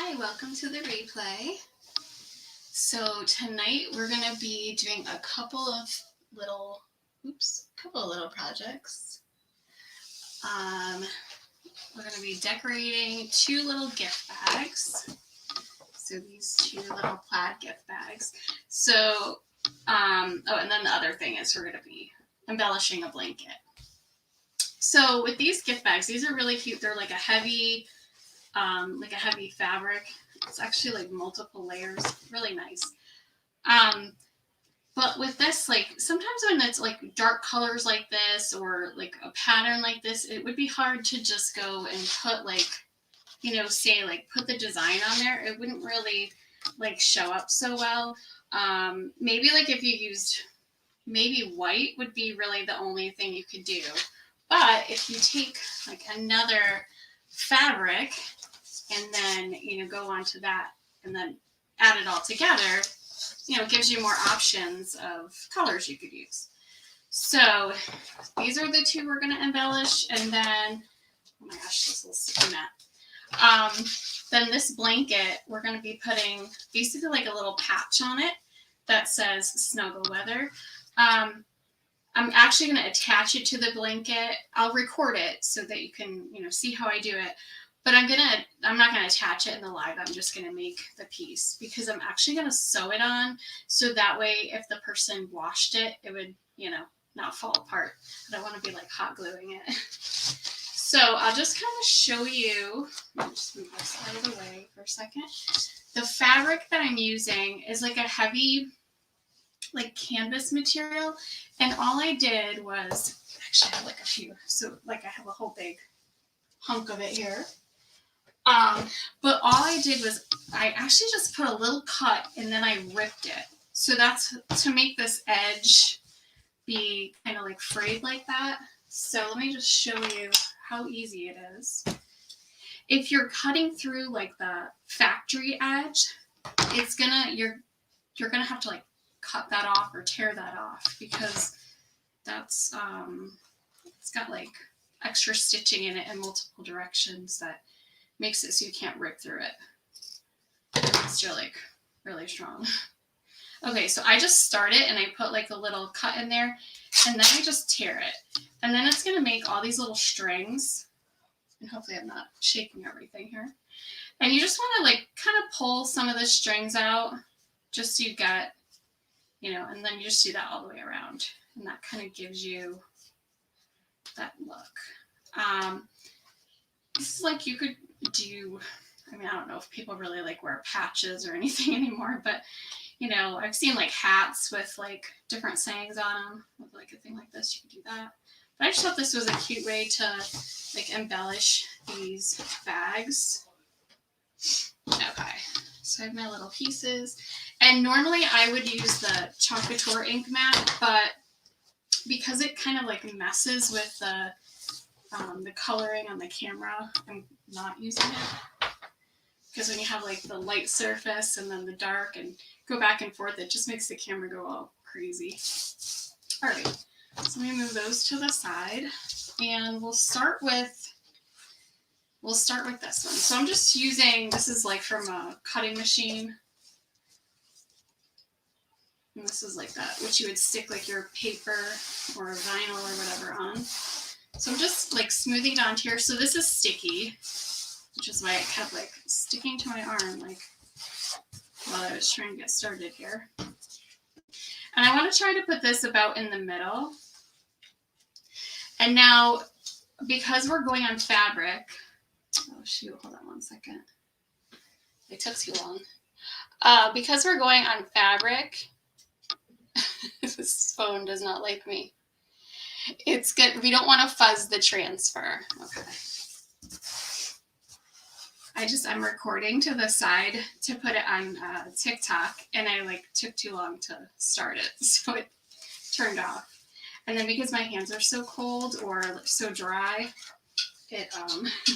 Hi, welcome to the replay. So tonight we're going to be doing a couple of little projects. We're going to be decorating two little gift bags. So these two little plaid gift bags. So, and then the other thing is we're going to be embellishing a blanket. So with these gift bags, these are really cute. They're like a heavy fabric. It's actually like multiple layers, really nice. But with this, like sometimes when it's like dark colors like this or like a pattern like this, it would be hard to just go and put like, say like put the design on there. It wouldn't really like show up so well. Maybe like if you used, maybe white would be really the only thing you could do. But if you take like another fabric and then, go onto that and then add it all together, it gives you more options of colors you could use. So these are the two we're going to embellish. And then, oh my gosh, this little sticky mat. Then this blanket, we're going to be putting basically like a little patch on it that says Snuggle Weather. I'm actually going to attach it to the blanket. I'll record it so that you can, see how I do it. But I'm not gonna attach it in the live. I'm just gonna make the piece because I'm actually gonna sew it on so that way if the person washed it, it would, not fall apart. I don't want to be like hot gluing it. So I'll just kind of show you. I'll just move this out of the way for a second. The fabric that I'm using is like a heavy, like canvas material, and all I did was actually I have like a few. So like I have a whole big hunk of it here. But all I did was I actually just put a little cut and then I ripped it. So that's to make this edge be kind of like frayed like that. So let me just show you how easy it is. If you're cutting through like the factory edge, you're gonna have to like cut that off or tear that off because that's it's got like extra stitching in it in multiple directions that makes it so you can't rip through it. It's still like really strong. Okay, so I just start it and I put like a little cut in there and then I just tear it. And then it's gonna make all these little strings. And hopefully I'm not shaking everything here. And you just wanna like kind of pull some of the strings out just so you get, and then you just do that all the way around. And that kind of gives you that look. This is like you could do, I don't know if people really like wear patches or anything anymore, but I've seen like hats with like different sayings on them with like a thing like this. You could do that. But I just thought this was a cute way to like embellish these bags. Okay, so I have my little pieces. And normally I would use the Chalk Couture ink mat, but because it kind of like messes with the coloring on the camera, I'm not using it. Because when you have like the light surface and then the dark and go back and forth, it just makes the camera go all crazy. All right, so let me move those to the side and we'll start with this one. So I'm just using, this is like from a cutting machine. And this is like that, which you would stick like your paper or vinyl or whatever on. So I'm just like smoothing it onto here. So this is sticky, which is why it kept like sticking to my arm like while I was trying to get started here. And I want to try to put this about in the middle. And now, because we're going on fabric, oh shoot, hold on one second. It took too long. Because we're going on fabric, this phone does not like me. It's good. We don't want to fuzz the transfer. Okay. I'm recording to the side to put it on TikTok, and I like took too long to start it, so it turned off. And then because my hands are so cold or so dry, it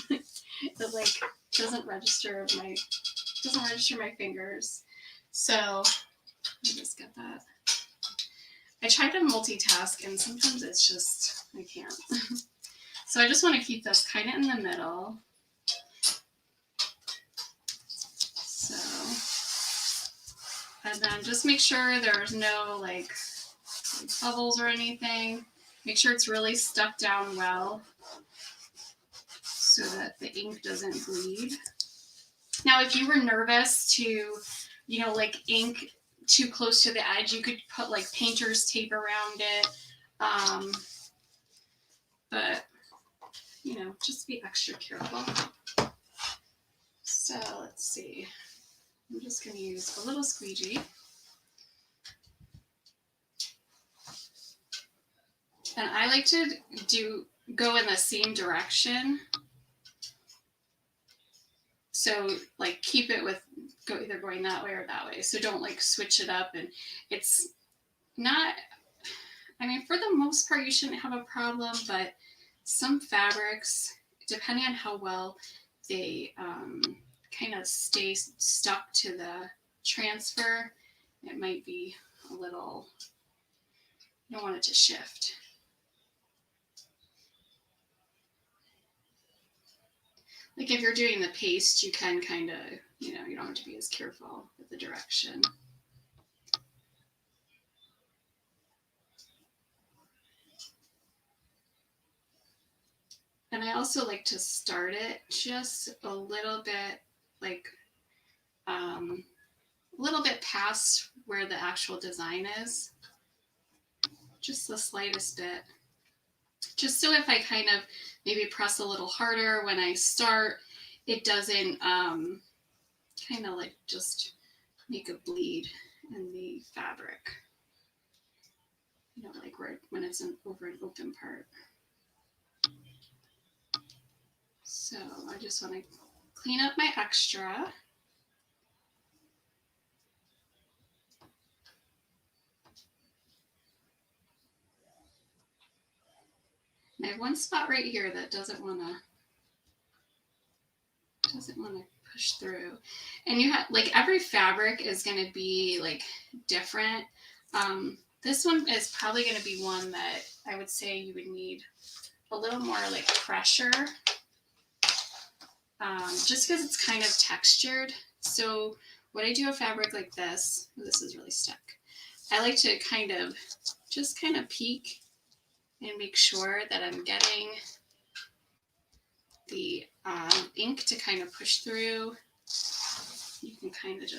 it like doesn't register my fingers. So let me just get that. I try to multitask, and sometimes it's just I can't. So I just want to keep this kind of in the middle. And then just make sure there's no like bubbles or anything. Make sure it's really stuck down well so that the ink doesn't bleed. Now, if you were nervous to, like ink too close to the edge, you could put like painter's tape around it. But, just be extra careful. So let's see. I'm just going to use a little squeegee. And I like to go in the same direction. So like keep it either going that way or that way. So don't like switch it up. And it's not, for the most part, you shouldn't have a problem, but some fabrics, depending on how well they kind of stay stuck to the transfer, it might be a little, you don't want it to shift. Like if you're doing the paste, you can kind of, you don't have to be as careful with the direction. And I also like to start it just a little bit, like a little bit past where the actual design is. Just the slightest bit. Just so if I kind of maybe press a little harder when I start, it doesn't kind of like just make a bleed in the fabric. Like when it's over an open part. So I just want to clean up my extra. And I have one spot right here that doesn't want to push through. And you have like every fabric is going to be like different. This one is probably going to be one that I would say you would need a little more like pressure, just because it's kind of textured. So when I do a fabric like this is really stuck. I like to kind of peek and make sure that I'm getting the ink to kind of push through. You can kind of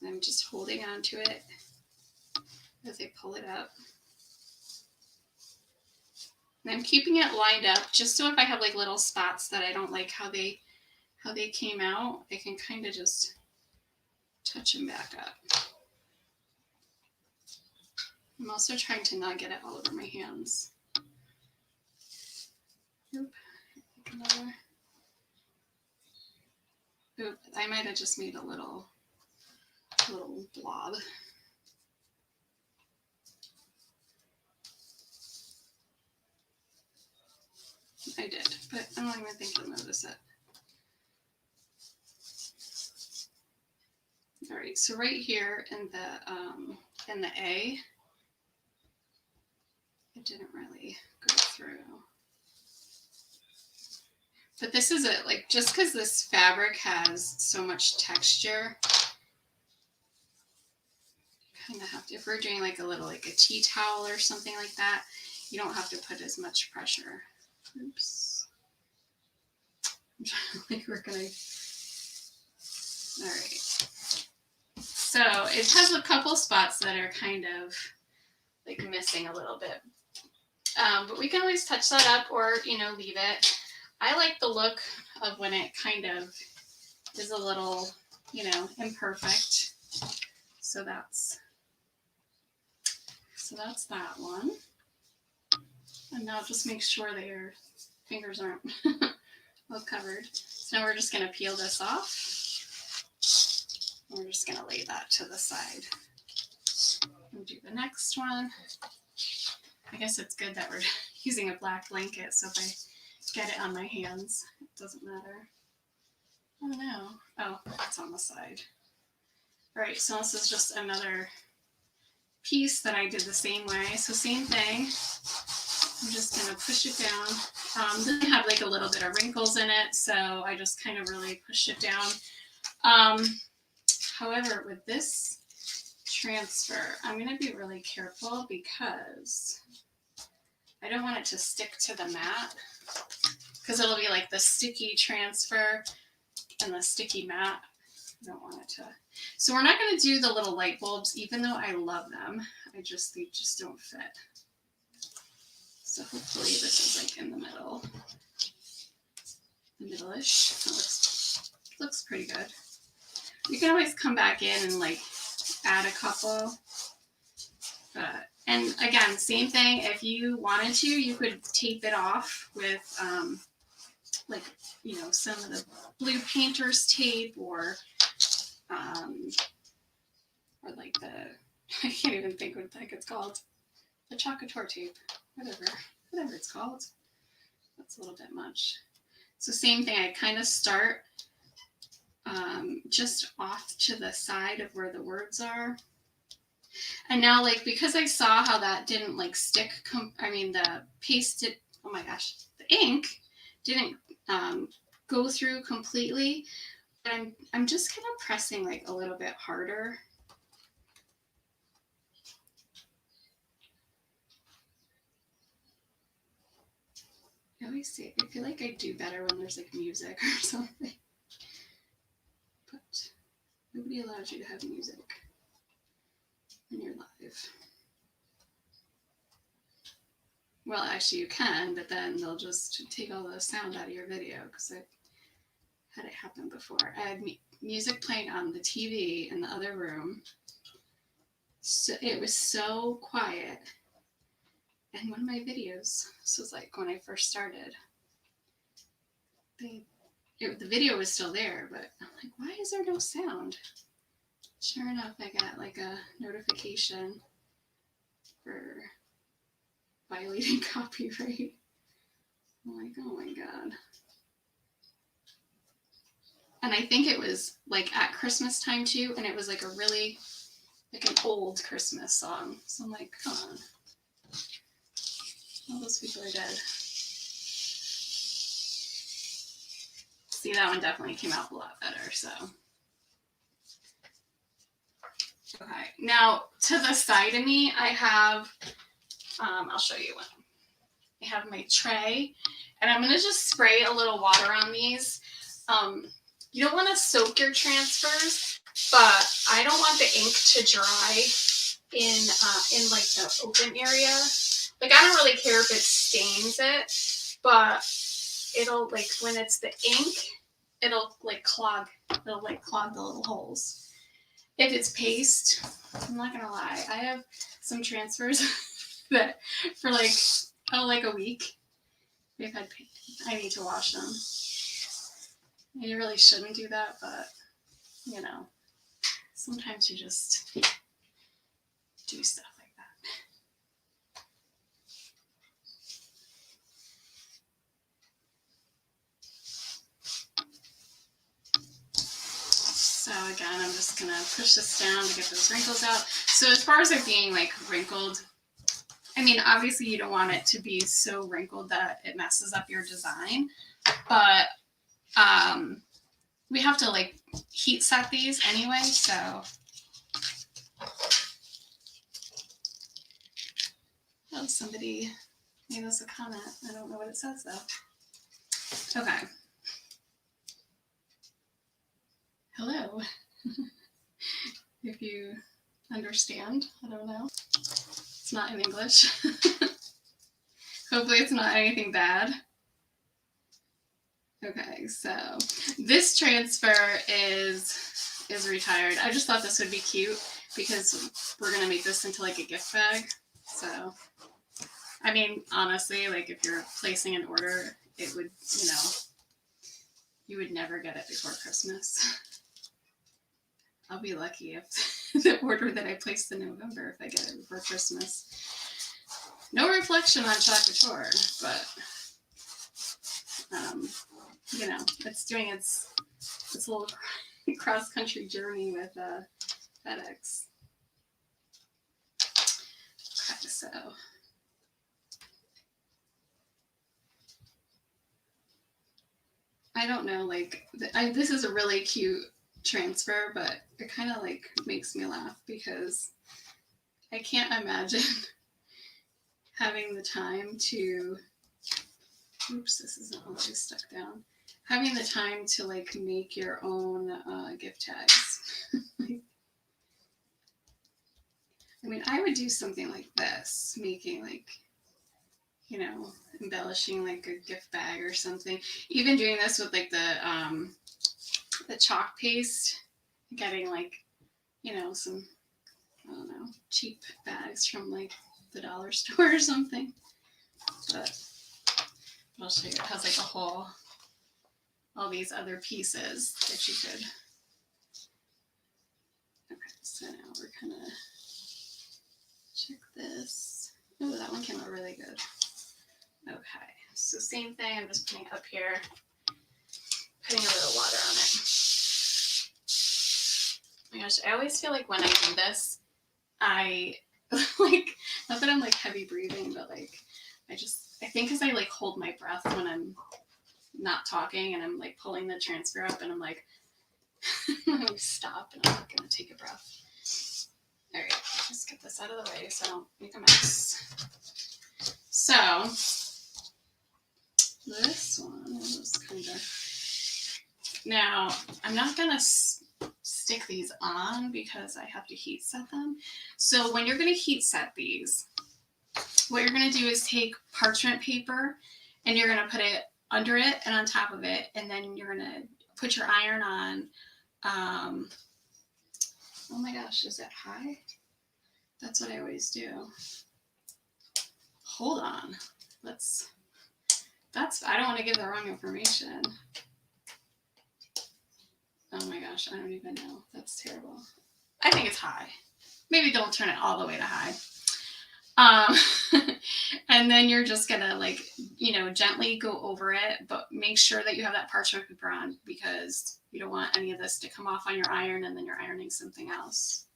I'm just holding on to it as I pull it up. And I'm keeping it lined up just so if I have like little spots that I don't like how they came out, I can kind of just touch them back up. I'm also trying to not get it all over my hands. Oop. Another. Oop. I might have just made a little blob. I did, but I don't even think you'll notice it. All right, so right here in the A, it didn't really go through. But this is it, like just because this fabric has so much texture, kind of have to, if we're doing like a little like a tea towel or something like that, you don't have to put as much pressure. Oops. I'm trying to like all right. So it has a couple spots that are kind of like missing a little bit. But we can always touch that up or, leave it. I like the look of when it kind of is a little, imperfect. So that's that one. And now just make sure that your fingers aren't well covered. So now we're just going to peel this off. And we're just going to lay that to the side. And do the next one. I guess it's good that we're using a black blanket, so if I get it on my hands, it doesn't matter. Oh no. Oh, it's on the side. All right, so this is just another piece that I did the same way. So same thing. I'm just going to push it down. Then I have like a little bit of wrinkles in it, so I just kind of really pushed it down. However, with this transfer, I'm going to be really careful because I don't want it to stick to the mat, because it'll be like the sticky transfer and the sticky mat. I don't want it to. So we're not going to do the little light bulbs, even though I love them. They just don't fit. So hopefully this is like in the middle, the middle-ish. That looks pretty good. You can always come back in and like add a couple. But, and again, same thing. If you wanted to, you could tape it off with like, you know, some of the blue painter's tape, or like the, I can't even think what the heck it's called. The Choc Couture tape, whatever it's called. That's a little bit much. So same thing, I kind of start just off to the side of where the words are. And now, like, because I saw how that didn't like stick, the paste did, oh my gosh, the ink didn't go through completely. But I'm just kind of pressing like a little bit harder. I always say, I feel like I do better when there's like music or something. But nobody allows you to have music when you're live. Well, actually you can, but then they'll just take all the sound out of your video, because I've had it happen before. I had music playing on the TV in the other room. So it was so quiet. And one of my videos, this was like when I first started, the video was still there, but I'm like, why is there no sound? Sure enough, I got like a notification for violating copyright. I'm like, oh my God. And I think it was like at Christmas time too, and it was like a really, like an old Christmas song. So I'm like, come on. All those people are dead. See, that one definitely came out a lot better, so. Okay, now to the side of me, I have, I'll show you one. I have my tray, and I'm gonna just spray a little water on these. You don't wanna soak your transfers, but I don't want the ink to dry in like the open area. Like, I don't really care if it stains it, but it'll, like, when it's the ink, it'll like clog the little holes. If it's paste, I'm not gonna lie, I have some transfers that for like a week they've had paint. I need to wash them. You really shouldn't do that, but you know, sometimes you just do stuff like that. So again, I'm just gonna push this down to get those wrinkles out. So as far as it being like wrinkled, I mean, obviously you don't want it to be so wrinkled that it messes up your design, but we have to like heat set these anyway, so. Oh, somebody made us a comment. I don't know what it says though. Okay. Hello. If you understand, I don't know. It's not in English. Hopefully it's not anything bad. Okay, so this transfer is retired. I just thought this would be cute because we're gonna make this into like a gift bag. So, I mean, honestly, like if you're placing an order, it would, you know, you would never get it before Christmas. I'll be lucky if the order that I placed in November, if I get it before Christmas. No reflection on Choc Couture, but you know, it's doing its little cross-country journey with FedEx. Okay, so I don't know, like this is a really cute transfer, but it kind of like makes me laugh because I can't imagine having the time to, oops, this isn't all stuck down, having the time to like make your own gift tags. I mean, I would do something like this, making like, you know, embellishing like a gift bag or something. Even doing this with like the chalk paste, getting like, you know, some, I don't know, cheap bags from like the dollar store or something. But I'll show you. It has like a whole, all these other pieces that you could. Okay, so now we're gonna check this. Oh, that one came out really good. Okay, so same thing. I'm just putting it up here, putting a little water on it. Oh my gosh, I always feel like when I do this, I like, not that I'm like heavy breathing, but like I think because I like hold my breath when I'm not talking and I'm like pulling the transfer up and I'm like, I'm gonna stop and I'm not gonna take a breath. All right, just get this out of the way so I don't make a mess. So this one is just kind of, now I'm not gonna stick these on because I have to heat set them. So when you're gonna heat set these, what you're gonna do is take parchment paper and you're gonna put it under it and on top of it, and then you're gonna put your iron on. Oh my gosh, is that high? That's what I always do. Hold on. I don't want to give the wrong information. Oh my gosh, I don't even know. That's terrible. I think it's high. Maybe don't turn it all the way to high. And then you're just gonna like, you know, gently go over it, but make sure that you have that parchment paper on because you don't want any of this to come off on your iron and then you're ironing something else.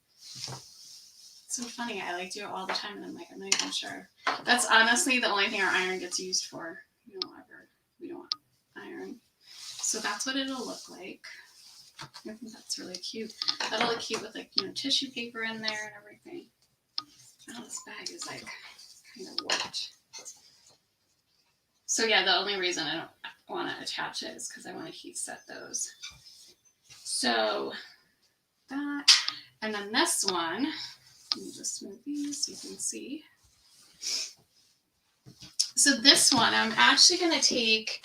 It's so funny. I like do it all the time and I'm like, I'm not even sure. That's honestly the only thing our iron gets used for. We don't iron. So that's what it'll look like. I think that's really cute. That'll look cute with like, you know, tissue paper in there and everything. Oh, this bag is like kind of warped. So yeah, the only reason I don't want to attach it is because I want to heat set those. So that, and then this one, let me just move these so you can see. So this one, I'm actually going to take,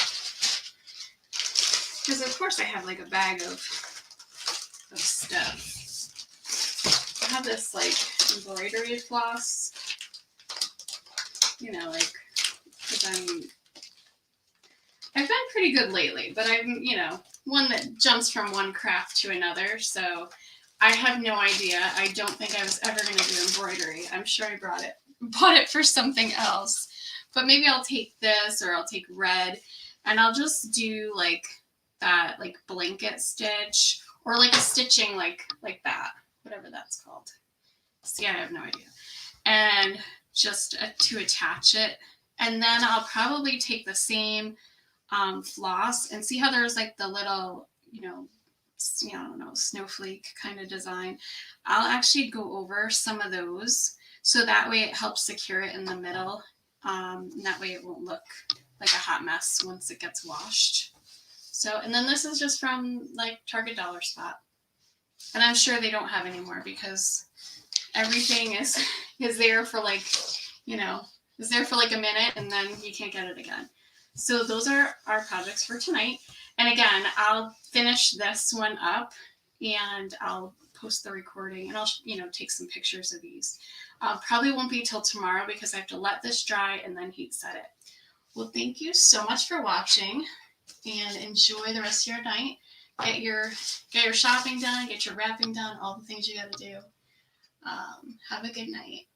because of course I have like a bag of stuff. I have this like embroidery floss, you know, like, because I've been pretty good lately, but I'm, you know, one that jumps from one craft to another. So I have no idea. I don't think I was ever going to do embroidery. I'm sure I bought it for something else. But maybe I'll take this or I'll take red and I'll just do like that, like blanket stitch or like a stitching like that, whatever that's called. See, I have no idea. And just to attach it. And then I'll probably take the same floss and see how there's like the little, I don't know, snowflake kind of design. I'll actually go over some of those so that way it helps secure it in the middle. And that way it won't look like a hot mess once it gets washed. So, and then this is just from like Target Dollar Spot. And I'm sure they don't have anymore because everything is there for like, is there for like a minute and then you can't get it again. So those are our projects for tonight. And again, I'll finish this one up and I'll post the recording and I'll, take some pictures of these. Probably won't be till tomorrow because I have to let this dry and then heat set it. Well, thank you so much for watching and enjoy the rest of your night. Get your shopping done, get your wrapping done, all the things you got to do. Have a good night.